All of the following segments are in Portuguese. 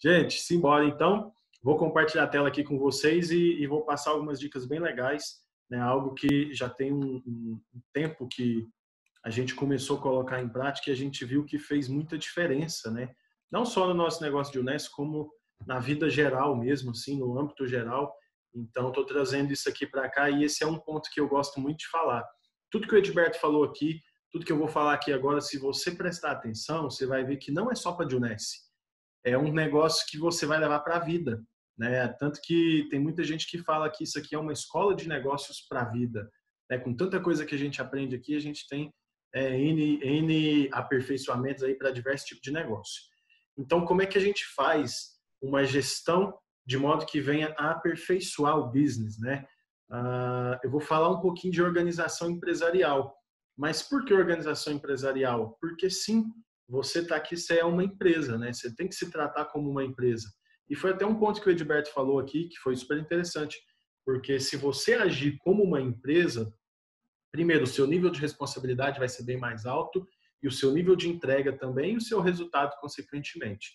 Gente, simbora então. Vou compartilhar a tela aqui com vocês e vou passar algumas dicas bem legais, né? Algo que já tem um tempo que a gente começou a colocar em prática e a gente viu que fez muita diferença, né? Não só no nosso negócio de Unesco, como na vida geral mesmo, assim, no âmbito geral. Então, estou trazendo isso aqui para cá e esse é um ponto que eu gosto muito de falar. Tudo que o Edberto falou aqui, tudo que eu vou falar aqui agora, se você prestar atenção, você vai ver que não é só para a Unesco, é um negócio que você vai levar para a vida, né? Tanto que tem muita gente que fala que isso aqui é uma escola de negócios para a vida, né? Com tanta coisa que a gente aprende aqui, a gente tem N aperfeiçoamentos aí para diversos tipos de negócio. Então, como é que a gente faz uma gestão de modo que venha a aperfeiçoar o business, né? Eu vou falar um pouquinho de organização empresarial. Mas por que organização empresarial? Porque sim, você está aqui, você é uma empresa, né? Você tem que se tratar como uma empresa. E foi até um ponto que o Edberto falou aqui, que foi super interessante, porque se você agir como uma empresa, primeiro, o seu nível de responsabilidade vai ser bem mais alto e o seu nível de entrega também e o seu resultado, consequentemente.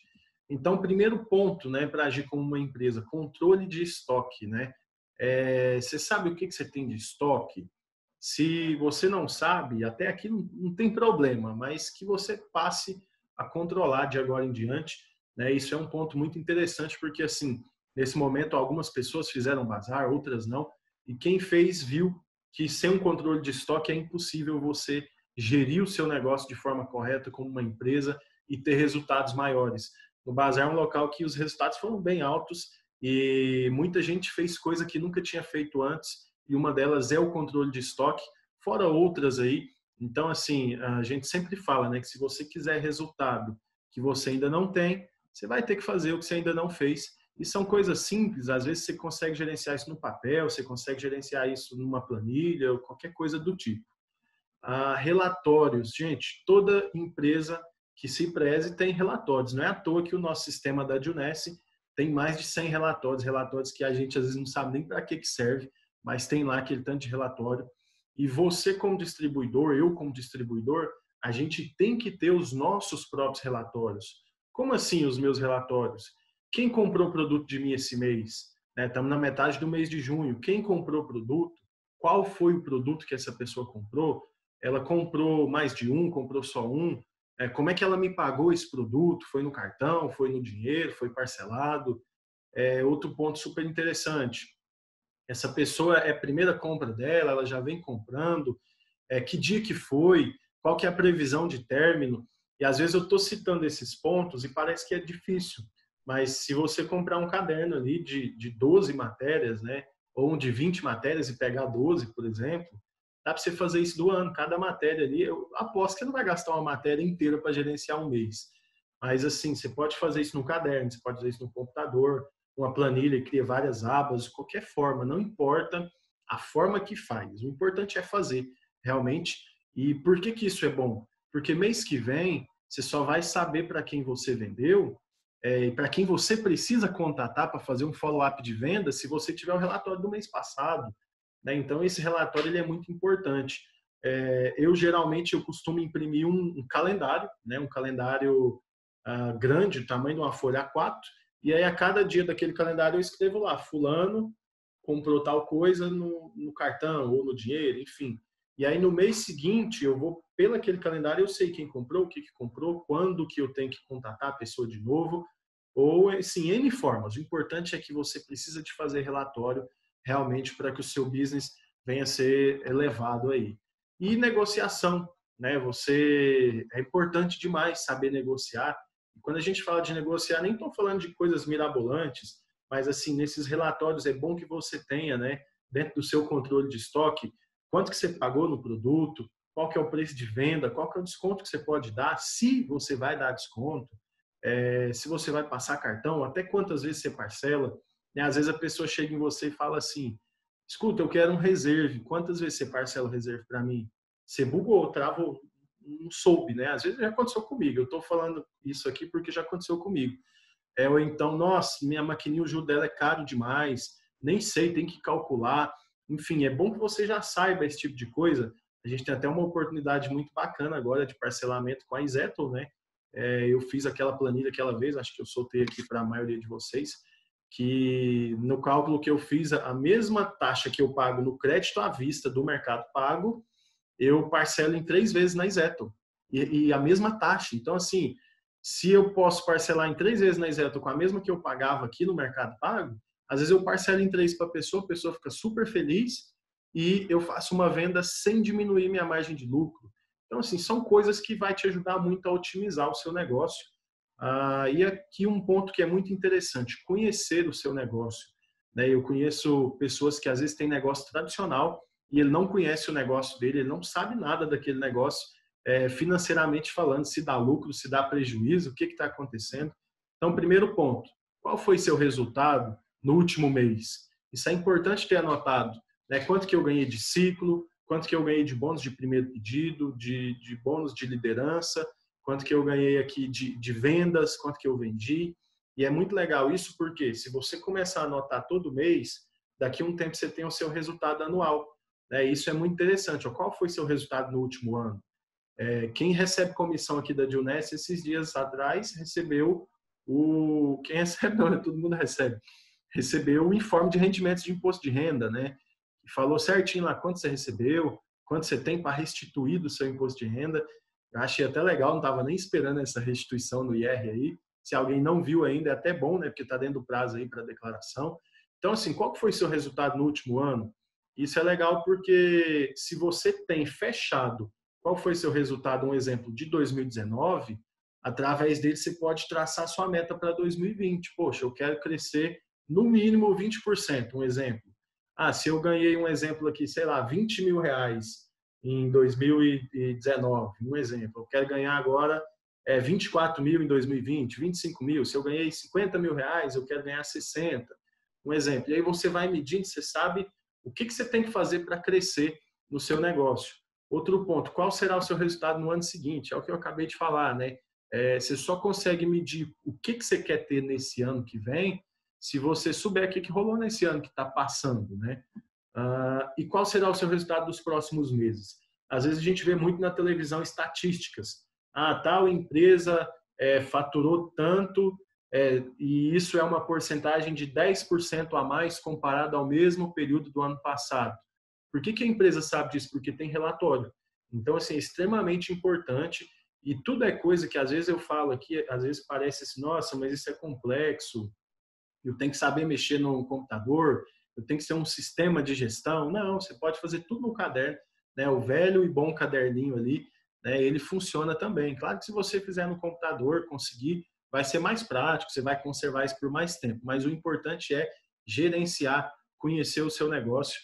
Então, primeiro ponto, né, para agir como uma empresa, controle de estoque, né? Você sabe o que você tem de estoque? Se você não sabe, até aqui não tem problema, mas que você passe a controlar de agora em diante, né? Isso é um ponto muito interessante, porque assim, nesse momento algumas pessoas fizeram bazar, outras não, e quem fez viu que sem um controle de estoque é impossível você gerir o seu negócio de forma correta como uma empresa e ter resultados maiores. No bazar é um local que os resultados foram bem altos e muita gente fez coisa que nunca tinha feito antes, e uma delas é o controle de estoque, fora outras aí. Então, assim, a gente sempre fala, né, que se você quiser resultado que você ainda não tem, você vai ter que fazer o que você ainda não fez. E são coisas simples, às vezes você consegue gerenciar isso no papel, você consegue gerenciar isso numa planilha, ou qualquer coisa do tipo. Relatórios, gente, toda empresa que se preze tem relatórios. Não é à toa que o nosso sistema da Junesse tem mais de 100 relatórios, relatórios que a gente às vezes não sabe nem para que serve, mas tem lá aquele tanto de relatório. E você como distribuidor, eu como distribuidor, a gente tem que ter os nossos próprios relatórios. Como assim os meus relatórios? Quem comprou produto de mim esse mês? Estamos na metade do mês de junho. Quem comprou o produto? Qual foi o produto que essa pessoa comprou? Ela comprou mais de um, comprou só um? Como é que ela me pagou esse produto? Foi no cartão? Foi no dinheiro? Foi parcelado? Outro ponto super interessante. Essa pessoa é a primeira compra dela, ela já vem comprando, que dia que foi, qual que é a previsão de término. E às vezes eu estou citando esses pontos e parece que é difícil, mas se você comprar um caderno ali de 12 matérias, né, ou um de 20 matérias e pegar 12, por exemplo, dá para você fazer isso do ano, cada matéria ali, eu aposto que não vai gastar uma matéria inteira para gerenciar um mês. Mas assim, você pode fazer isso no caderno, você pode fazer isso no computador, uma planilha, cria várias abas, de qualquer forma, não importa a forma que faz. O importante é fazer, realmente. E por que que isso é bom? Porque mês que vem, você só vai saber para quem você vendeu, e para quem você precisa contatar para fazer um follow-up de venda, se você tiver o relatório do mês passado, né? Então, esse relatório ele é muito importante. Eu, geralmente, eu costumo imprimir um calendário, né? Um calendário grande, do tamanho de uma folha A4, e aí a cada dia daquele calendário eu escrevo lá, fulano comprou tal coisa no cartão ou no dinheiro, enfim. E aí no mês seguinte eu vou pelo aquele calendário, eu sei quem comprou, o que que comprou, quando que eu tenho que contatar a pessoa de novo, ou assim, N formas. O importante é que você precisa de fazer relatório realmente para que o seu business venha a ser elevado aí. E negociação, né? É importante demais saber negociar. E quando a gente fala de negociar, nem estou falando de coisas mirabolantes, mas assim, nesses relatórios é bom que você tenha, né, dentro do seu controle de estoque, quanto que você pagou no produto, qual que é o preço de venda, qual que é o desconto que você pode dar, se você vai dar desconto, se você vai passar cartão, até quantas vezes você parcela. Né? Às vezes a pessoa chega em você e fala assim, escuta, eu quero um reserve, quantas vezes você parcela o reserve para mim? Você bugou, travou, não soube, né? Às vezes já aconteceu comigo, eu estou falando isso aqui porque já aconteceu comigo. Ou então, nossa, minha maquininha, o juro dela é caro demais, nem sei, tem que calcular. Enfim, é bom que você já saiba esse tipo de coisa. A gente tem até uma oportunidade muito bacana agora de parcelamento com a Izettle, né? eu fiz aquela planilha aquela vez, acho que eu soltei aqui para a maioria de vocês, que no cálculo que eu fiz, a mesma taxa que eu pago no crédito à vista do Mercado Pago, eu parcelo em 3 vezes na Izettle. E a mesma taxa. Então, assim, se eu posso parcelar em 3 vezes na Izettle com a mesma que eu pagava aqui no Mercado Pago, às vezes eu parcelo em 3 para a pessoa fica super feliz e eu faço uma venda sem diminuir minha margem de lucro. Então, assim, são coisas que vai te ajudar muito a otimizar o seu negócio. E aqui um ponto que é muito interessante, conhecer o seu negócio. Né? Eu conheço pessoas que às vezes têm negócio tradicional e ele não conhece o negócio dele, ele não sabe nada daquele negócio, financeiramente falando, se dá lucro, se dá prejuízo, o que está acontecendo. Então, primeiro ponto, qual foi seu resultado no último mês? Isso é importante ter anotado. Né? Quanto que eu ganhei de ciclo, quanto que eu ganhei de bônus de primeiro pedido, de bônus de liderança, quanto que eu ganhei aqui de vendas, quanto que eu vendi. E é muito legal isso porque se você começar a anotar todo mês, daqui a um tempo você tem o seu resultado anual. Né? Isso é muito interessante. Qual foi seu resultado no último ano? Quem recebe comissão aqui da Juness, esses dias atrás, recebeu quem recebe, não, todo mundo recebe. Recebeu o informe de rendimentos de imposto de renda, né? E falou certinho lá quanto você recebeu, quanto você tem para restituir do seu imposto de renda. Eu achei até legal, não estava nem esperando essa restituição no IR aí. Se alguém não viu ainda, é até bom, né? Porque está dentro do prazo aí para declaração. Então, assim, qual foi o seu resultado no último ano? Isso é legal porque se você tem fechado qual foi seu resultado, um exemplo, de 2019, através dele você pode traçar sua meta para 2020. Poxa, eu quero crescer no mínimo 20%, um exemplo. Se eu ganhei um exemplo aqui, sei lá, 20 mil reais em 2019, um exemplo. Eu quero ganhar agora 24 mil em 2020, 25 mil. Se eu ganhei 50 mil reais, eu quero ganhar 60. Um exemplo. E aí você vai medindo, você sabe o que você tem que fazer para crescer no seu negócio. Outro ponto, qual será o seu resultado no ano seguinte? É o que eu acabei de falar, né? Você só consegue medir o que você quer ter nesse ano que vem se você souber o que rolou nesse ano que está passando, né? E qual será o seu resultado dos próximos meses? Às vezes a gente vê muito na televisão estatísticas. Tal empresa faturou tanto e isso é uma porcentagem de 10% a mais comparado ao mesmo período do ano passado. Por que a empresa sabe disso? Porque tem relatório. Então, assim, é extremamente importante e tudo é coisa que às vezes eu falo aqui, às vezes parece assim, nossa, mas isso é complexo, eu tenho que saber mexer no computador, eu tenho que ser um sistema de gestão. Não, você pode fazer tudo no caderno, né? O velho e bom caderninho ali, né? Ele funciona também. Claro que se você fizer no computador, conseguir, vai ser mais prático, você vai conservar isso por mais tempo, mas o importante é gerenciar, conhecer o seu negócio.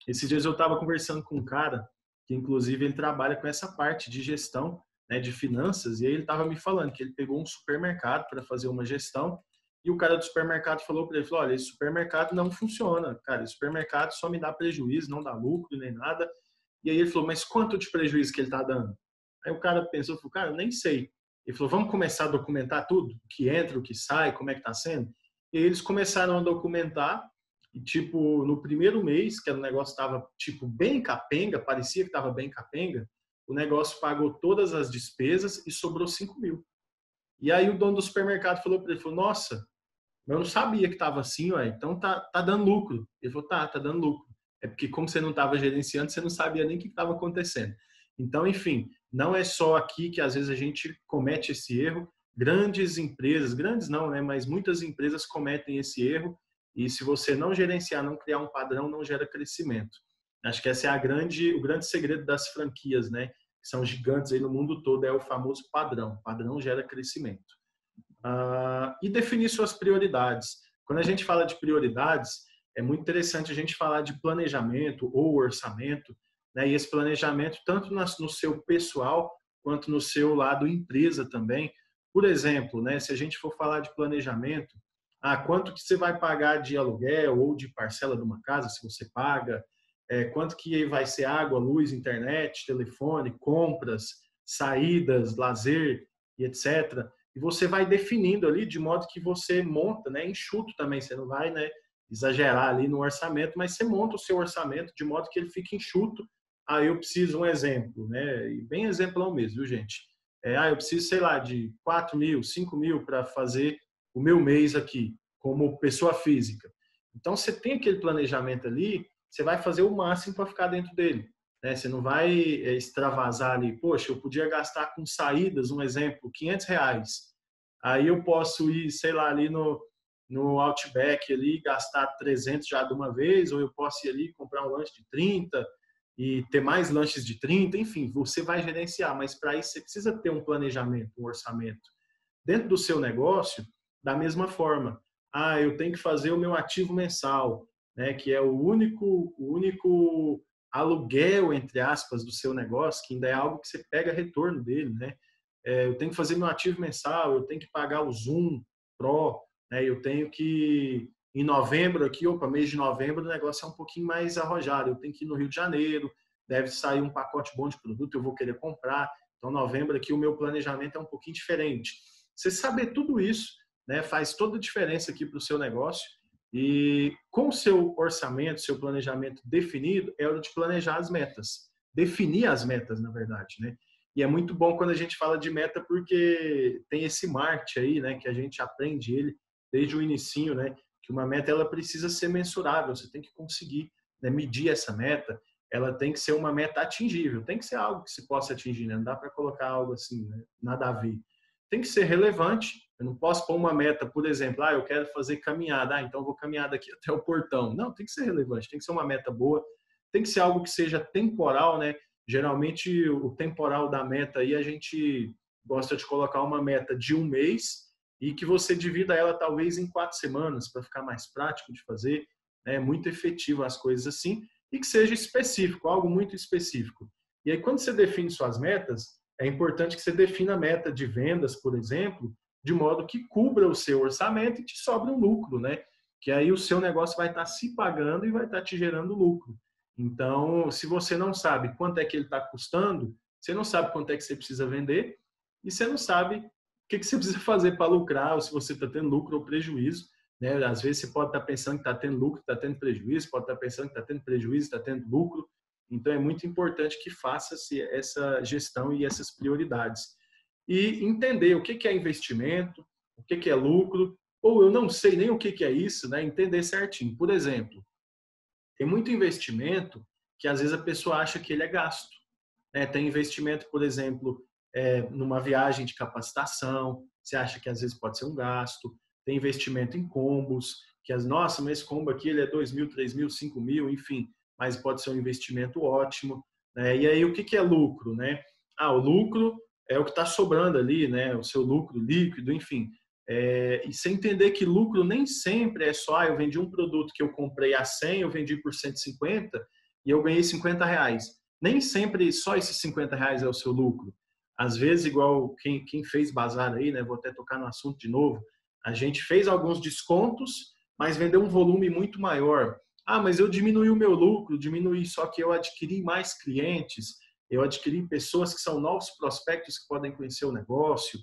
Esses dias eu estava conversando com um cara que, inclusive, ele trabalha com essa parte de gestão, né, de finanças, e aí ele estava me falando que ele pegou um supermercado para fazer uma gestão e o cara do supermercado falou para ele, falou, olha, esse supermercado não funciona, cara, esse supermercado só me dá prejuízo, não dá lucro nem nada. E aí ele falou, mas quanto de prejuízo que ele está dando? Aí o cara pensou, falou, cara, eu nem sei. Ele falou, vamos começar a documentar tudo? O que entra, o que sai, como é que está sendo? E aí eles começaram a documentar e, tipo, no primeiro mês, que o negócio estava, tipo, bem capenga, parecia que estava bem capenga, o negócio pagou todas as despesas e sobrou 5 mil. E aí o dono do supermercado falou para ele, falou, nossa, eu não sabia que estava assim, ué, então tá dando lucro. Ele falou, tá dando lucro. É porque como você não estava gerenciando, você não sabia nem o que estava acontecendo. Então, enfim, não é só aqui que às vezes a gente comete esse erro. Grandes empresas, grandes não, né, mas muitas empresas cometem esse erro e se você não gerenciar, não criar um padrão, não gera crescimento. Acho que esse é o grande segredo das franquias, né, que são gigantes aí no mundo todo, é o famoso padrão. Padrão gera crescimento. E definir suas prioridades. Quando a gente fala de prioridades, é muito interessante a gente falar de planejamento ou orçamento, né? E esse planejamento tanto no seu pessoal quanto no seu lado empresa também. Por exemplo, né, se a gente for falar de planejamento, quanto que você vai pagar de aluguel ou de parcela de uma casa, se você paga, quanto que vai ser água, luz, internet, telefone, compras, saídas, lazer e etc. E você vai definindo ali de modo que você monta, né, enxuto também, você não vai, né, exagerar ali no orçamento, mas você monta o seu orçamento de modo que ele fique enxuto. Eu preciso um exemplo, né, e bem exemplão mesmo, viu, gente? Eu preciso, sei lá, de 4 mil, 5 mil para fazer o meu mês aqui, como pessoa física. Então, você tem aquele planejamento ali, você vai fazer o máximo para ficar dentro dele. Né? Você não vai extravasar ali. Poxa, eu podia gastar com saídas, um exemplo, R$ 500. Aí eu posso ir, sei lá, ali no Outback ali, gastar 300 já de uma vez, ou eu posso ir ali comprar um lanche de 30 e ter mais lanches de 30, enfim, você vai gerenciar, mas para isso você precisa ter um planejamento, um orçamento. Dentro do seu negócio, da mesma forma, eu tenho que fazer o meu ativo mensal, né, que é o único aluguel, entre aspas, do seu negócio, que ainda é algo que você pega retorno dele, né? Eu tenho que fazer meu ativo mensal, eu tenho que pagar o Zoom Pro, né? Eu tenho que, em novembro aqui, mês de novembro, o negócio é um pouquinho mais arrojado, eu tenho que ir no Rio de Janeiro, deve sair um pacote bom de produto, eu vou querer comprar, então novembro aqui o meu planejamento é um pouquinho diferente. Você saber tudo isso, né, faz toda a diferença aqui para o seu negócio, e com o seu orçamento, seu planejamento definido, é hora de planejar as metas, definir as metas, na verdade, né? E é muito bom quando a gente fala de meta, porque tem esse marketing aí, né, que a gente aprende ele desde o inicinho, né, que uma meta ela precisa ser mensurável, você tem que conseguir, né, medir essa meta, ela tem que ser uma meta atingível, tem que ser algo que se possa atingir, né? Não dá para colocar algo assim, né, nada a ver. Tem que ser relevante, eu não posso pôr uma meta, por exemplo, eu quero fazer caminhada, então eu vou caminhar daqui até o portão. Não, tem que ser relevante, tem que ser uma meta boa, tem que ser algo que seja temporal, né? Geralmente, o temporal da meta aí, a gente gosta de colocar uma meta de um mês e que você divida ela talvez em 4 semanas para ficar mais prático de fazer. É muito efetivo as coisas assim e que seja específico, algo muito específico. E aí, quando você define suas metas, é importante que você defina a meta de vendas, por exemplo, de modo que cubra o seu orçamento e te sobre um lucro, né? Que aí o seu negócio vai estar se pagando e vai estar te gerando lucro. Então, se você não sabe quanto é que ele está custando, você não sabe quanto é que você precisa vender e você não sabe o que você precisa fazer para lucrar, ou se você está tendo lucro ou prejuízo. Né? Às vezes você pode estar pensando que está tendo lucro, está tendo prejuízo, pode estar pensando que está tendo prejuízo, está tendo lucro. Então, é muito importante que faça-se essa gestão e essas prioridades. E entender o que é investimento, o que é lucro, ou eu não sei nem o que é isso, né? Entender certinho. Por exemplo, tem muito investimento que às vezes a pessoa acha que ele é gasto. Né? Tem investimento, por exemplo, numa viagem de capacitação, você acha que às vezes pode ser um gasto. Tem investimento em combos, que nossa, mas esse combo aqui ele é 2 mil, 3 mil, 5 mil, enfim, mas pode ser um investimento ótimo. Né? E aí o que é lucro? Né? O lucro é o que está sobrando ali, né? O seu lucro líquido, enfim. E você entender que lucro nem sempre é só, eu vendi um produto que eu comprei a 100, eu vendi por 150 e eu ganhei R$ 50. Nem sempre só esses R$ 50 é o seu lucro. Às vezes, igual quem fez bazar aí, né? Vou até tocar no assunto de novo. A gente fez alguns descontos, mas vendeu um volume muito maior. Mas eu diminui o meu lucro, só que eu adquiri mais clientes, eu adquiri pessoas que são novos prospectos que podem conhecer o negócio,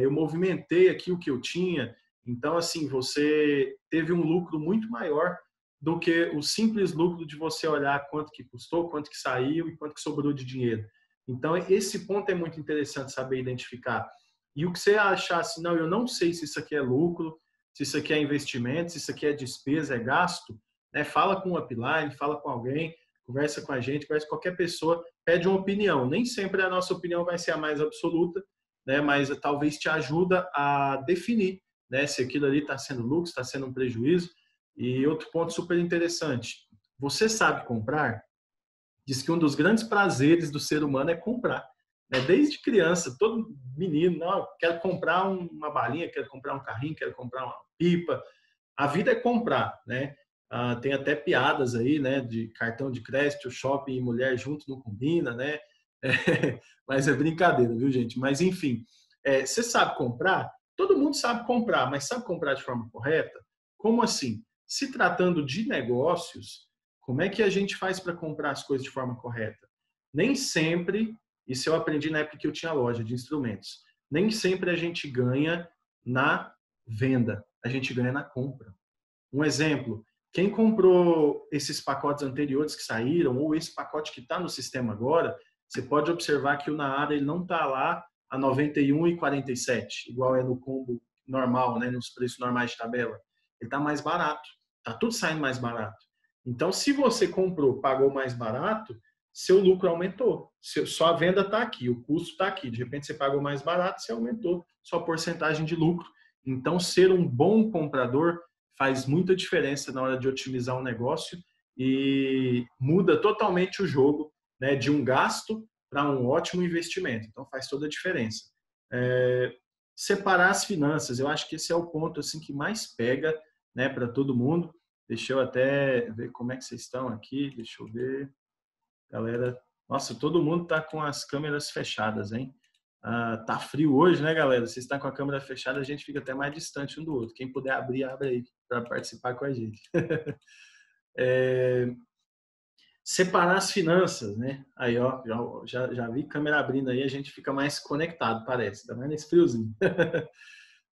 eu movimentei aqui o que eu tinha. Então, assim, você teve um lucro muito maior do que o simples lucro de você olhar quanto que custou, quanto que saiu e quanto que sobrou de dinheiro. Então, esse ponto é muito interessante saber identificar. E o que você achar assim, não, eu não sei se isso aqui é lucro, se isso aqui é investimento, se isso aqui é despesa, é gasto, né? Fala com o upline, fala com alguém, conversa com a gente, conversa com qualquer pessoa, pede uma opinião. Nem sempre a nossa opinião vai ser a mais absoluta, né? Mas talvez te ajuda a definir, né? Se aquilo ali está sendo lucro, está sendo um prejuízo. E outro ponto super interessante, você sabe comprar? Diz que um dos grandes prazeres do ser humano é comprar. Né? Desde criança, todo menino, não, quero comprar uma balinha, quero comprar um carrinho, quero comprar uma pipa. A vida é comprar, né? Tem até piadas aí, né? De cartão de crédito, shopping e mulher junto não combina, né? Mas é brincadeira, viu, gente? Mas enfim, você sabe comprar? Todo mundo sabe comprar, mas sabe comprar de forma correta? Como assim? Se tratando de negócios, como é que a gente faz para comprar as coisas de forma correta? Nem sempre, isso eu aprendi na época que eu tinha loja de instrumentos, nem sempre a gente ganha na venda, a gente ganha na compra. Um exemplo, quem comprou esses pacotes anteriores que saíram, ou esse pacote que está no sistema agora, você pode observar que o Naara ele não está lá a R$ 91,47, igual é no combo normal, né, nos preços normais de tabela. Ele está mais barato, está tudo saindo mais barato. Então, se você comprou, pagou mais barato, seu lucro aumentou. Sua venda está aqui, o custo está aqui. De repente, você pagou mais barato, você aumentou sua porcentagem de lucro. Então, ser um bom comprador faz muita diferença na hora de otimizar um negócio e muda totalmente o jogo, né, de um gasto para um ótimo investimento. Então, faz toda a diferença. Separar as finanças, eu acho que esse é o ponto assim, que mais pega, né, para todo mundo. Deixa eu até ver como é que vocês estão aqui. Deixa eu ver. Galera, nossa, todo mundo tá com as câmeras fechadas, hein? Tá frio hoje, né, galera? Vocês estão com a câmera fechada, a gente fica até mais distante um do outro. Quem puder abrir, abre aí para participar com a gente. Separar as finanças, né? Aí, ó, já vi câmera abrindo aí, a gente fica mais conectado, parece. Tá vendo esse friozinho?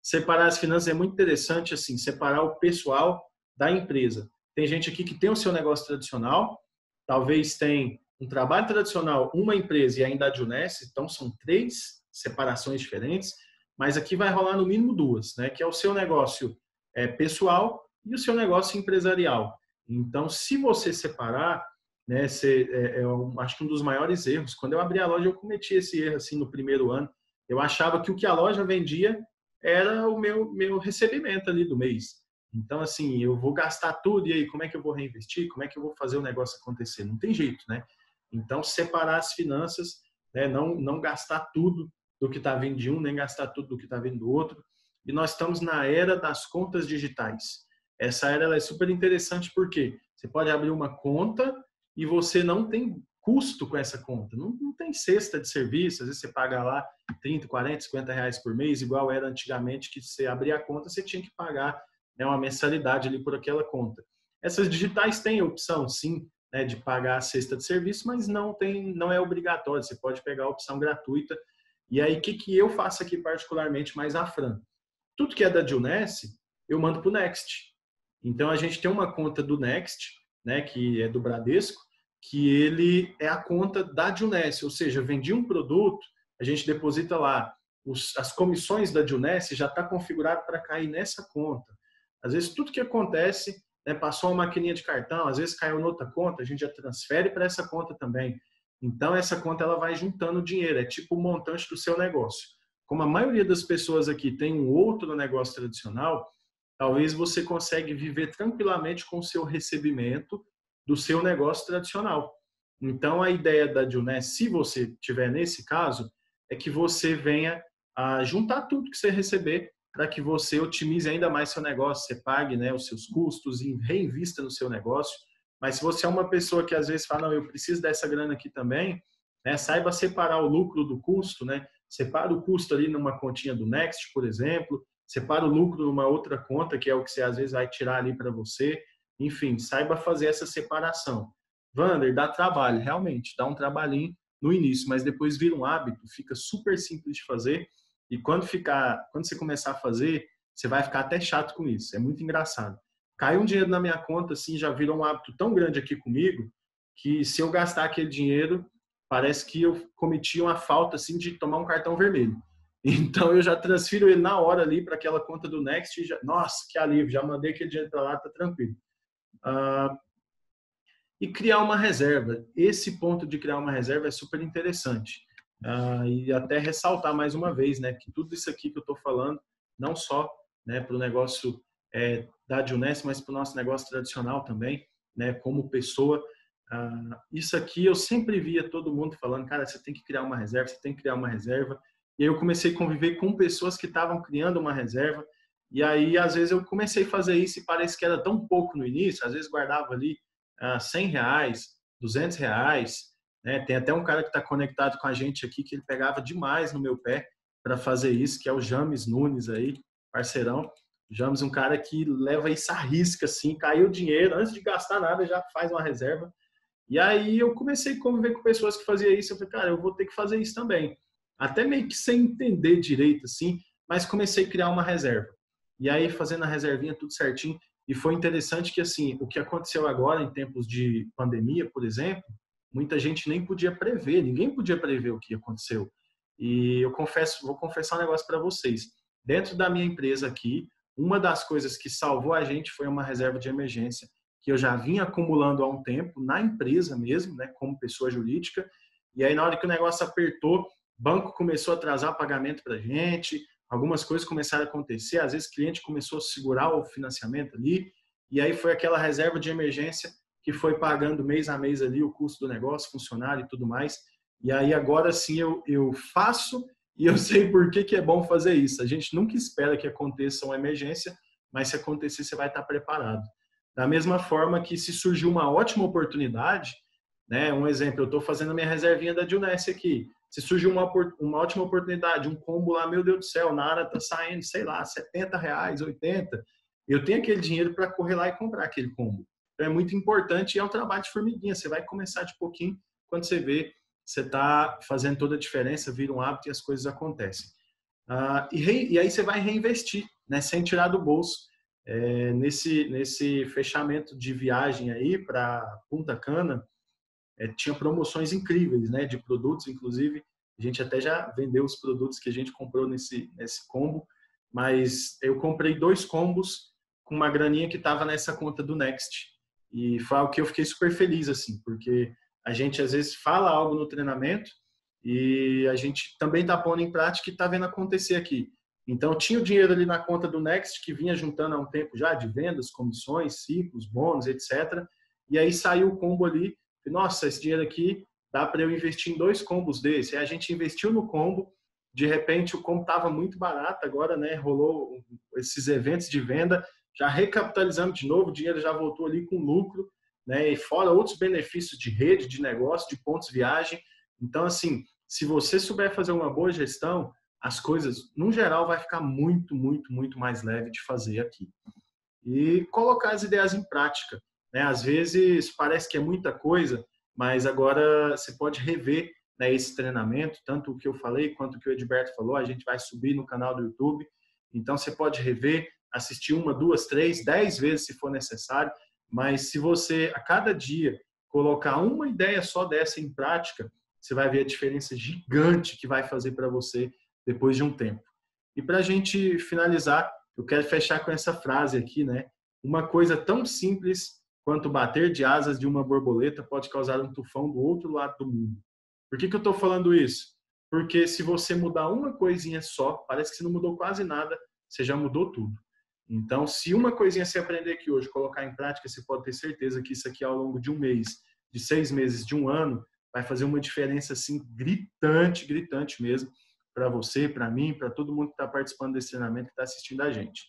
Separar as finanças é muito interessante, assim, separar o pessoal da empresa. Tem gente aqui que tem o seu negócio tradicional, talvez tem um trabalho tradicional, uma empresa e ainda a Adjunesse, então são 3 separações diferentes, mas aqui vai rolar no mínimo 2, né? Que é o seu negócio pessoal e o seu negócio empresarial. Então, se você separar, né, eu acho que um dos maiores erros, quando eu abri a loja, eu cometi esse erro assim no primeiro ano. Eu achava que o que a loja vendia era o meu recebimento ali do mês. Então, assim, eu vou gastar tudo e aí como é que eu vou reinvestir? Como é que eu vou fazer o negócio acontecer? Não tem jeito, né? Então, separar as finanças, né? Não gastar tudo do que está vindo de um, nem gastar tudo do que está vindo do outro. E nós estamos na era das contas digitais. Essa era ela é super interessante porque você pode abrir uma conta e você não tem custo com essa conta. Não tem cesta de serviço, às vezes você paga lá 30, 40, 50 reais por mês, igual era antigamente, que você abria a conta, você tinha que pagar, né, uma mensalidade ali por aquela conta. Essas digitais têm a opção, sim, né, de pagar a cesta de serviço, mas não é obrigatório, você pode pegar a opção gratuita. E aí, o que eu faço aqui particularmente mais a Fran? Tudo que é da Adjunesse, eu mando para o Next. Então, a gente tem uma conta do Next, né, que é do Bradesco, que ele é a conta da Adjunesse, ou seja, vendi um produto, a gente deposita lá, as comissões da Adjunesse já está configurado para cair nessa conta. Às vezes, tudo que acontece, né, passou uma maquininha de cartão, às vezes caiu noutra conta, a gente já transfere para essa conta também. Então, essa conta ela vai juntando dinheiro, é tipo o montante do seu negócio. Como a maioria das pessoas aqui tem um outro negócio tradicional, talvez você consiga viver tranquilamente com o seu recebimento do seu negócio tradicional. Então, a ideia da Adjunesse, se você tiver nesse caso, é que você venha a juntar tudo que você receber para que você otimize ainda mais seu negócio, você pague, né, os seus custos e reinvista no seu negócio. Mas se você é uma pessoa que às vezes fala, não, eu preciso dessa grana aqui também, né, saiba separar o lucro do custo, né? Separa o custo ali numa continha do Next, por exemplo, separa o lucro numa outra conta, que é o que você às vezes vai tirar ali para você. Enfim, saiba fazer essa separação. Wander, dá trabalho, realmente, dá um trabalhinho no início, mas depois vira um hábito, fica super simples de fazer. E quando você começar a fazer, você vai ficar até chato com isso. É muito engraçado. Caiu um dinheiro na minha conta, assim, já virou um hábito tão grande aqui comigo, que se eu gastar aquele dinheiro, parece que eu cometi uma falta, assim, de tomar um cartão vermelho. Então, eu já transfiro ele na hora ali para aquela conta do Next. Nossa, que alívio, já mandei aquele dinheiro para lá, tá tranquilo. E criar uma reserva. Esse ponto de criar uma reserva é super interessante. E até ressaltar mais uma vez, né, que tudo isso aqui que eu estou falando, não só, né, para o negócio da Adjunesse, mas para o nosso negócio tradicional também, né, como pessoa. Isso aqui eu sempre via todo mundo falando, cara, você tem que criar uma reserva, você tem que criar uma reserva. E aí eu comecei a conviver com pessoas que estavam criando uma reserva. E aí, às vezes, eu comecei a fazer isso e parece que era tão pouco no início. Às vezes, guardava ali 100 reais, 200 reais. Né? Tem até um cara que está conectado com a gente aqui que ele pegava demais no meu pé para fazer isso, que é o James Nunes aí, parceirão. O James, um cara que leva isso à risca, assim, caiu o dinheiro, antes de gastar nada, já faz uma reserva. E aí eu comecei a conviver com pessoas que faziam isso. Eu falei, cara, eu vou ter que fazer isso também. Até meio que sem entender direito, assim, mas comecei a criar uma reserva. E aí, fazendo a reservinha, tudo certinho. E foi interessante que, assim, o que aconteceu agora, em tempos de pandemia, por exemplo, muita gente nem podia prever, ninguém podia prever o que aconteceu. E eu vou confessar um negócio para vocês. Dentro da minha empresa aqui, uma das coisas que salvou a gente foi uma reserva de emergência que eu já vinha acumulando há um tempo na empresa mesmo, né, como pessoa jurídica. E aí, na hora que o negócio apertou, o banco começou a atrasar o pagamento para a gente, algumas coisas começaram a acontecer, às vezes o cliente começou a segurar o financiamento ali, e aí foi aquela reserva de emergência que foi pagando mês a mês ali o custo do negócio, funcionário e tudo mais. E aí agora sim eu faço e eu sei por que é bom fazer isso. A gente nunca espera que aconteça uma emergência, mas se acontecer, você vai estar preparado. Da mesma forma que se surgiu uma ótima oportunidade, né? Um exemplo, eu estou fazendo a minha reservinha da Juness aqui. Se surgiu uma ótima oportunidade, um combo lá, meu Deus do céu, na área está saindo, sei lá, R$ 70, 80, eu tenho aquele dinheiro para correr lá e comprar aquele combo. Então é muito importante e é um trabalho de formiguinha. Você vai começar de pouquinho, quando você vê, você está fazendo toda a diferença, vira um hábito e as coisas acontecem. E aí você vai reinvestir, né, sem tirar do bolso. Nesse fechamento de viagem aí para Punta Cana, tinha promoções incríveis, né, de produtos, inclusive. A gente até já vendeu os produtos que a gente comprou nesse combo, mas eu comprei 2 combos com uma graninha que estava nessa conta do Next. E foi algo que eu fiquei super feliz, assim, porque a gente às vezes fala algo no treinamento e a gente também está pondo em prática e está vendo acontecer aqui. Então, tinha o dinheiro ali na conta do Next, que vinha juntando há um tempo já, de vendas, comissões, ciclos, bônus, etc. E aí saiu o combo ali. Nossa, esse dinheiro aqui dá para eu investir em 2 combos desse. Aí a gente investiu no combo, de repente o combo estava muito barato, agora, né, rolou esses eventos de venda, já recapitalizando de novo, o dinheiro já voltou ali com lucro, né, e fora outros benefícios de rede, de negócio, de pontos viagem. Então, assim, se você souber fazer uma boa gestão, as coisas, no geral, vai ficar muito, muito, muito mais leve de fazer aqui. E colocar as ideias em prática, né? Às vezes parece que é muita coisa, mas agora você pode rever, né, esse treinamento, tanto o que eu falei quanto o que o Edberto falou, a gente vai subir no canal do YouTube. Então você pode rever, assistir 1, 2, 3, 10 vezes se for necessário, mas se você a cada dia colocar uma ideia só dessa em prática, você vai ver a diferença gigante que vai fazer para você depois de um tempo. E para a gente finalizar, eu quero fechar com essa frase aqui, né? Uma coisa tão simples quanto bater de asas de uma borboleta pode causar um tufão do outro lado do mundo. Por que eu estou falando isso? Porque se você mudar uma coisinha só, parece que você não mudou quase nada, você já mudou tudo. Então, se uma coisinha você aprender aqui hoje, colocar em prática, você pode ter certeza que isso aqui ao longo de um mês, de 6 meses, de um ano, vai fazer uma diferença assim gritante, gritante mesmo, para você, para mim, para todo mundo que está participando desse treinamento, que está assistindo a gente.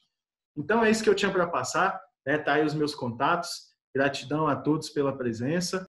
Então é isso que eu tinha para passar, né? Tá aí os meus contatos. Gratidão a todos pela presença.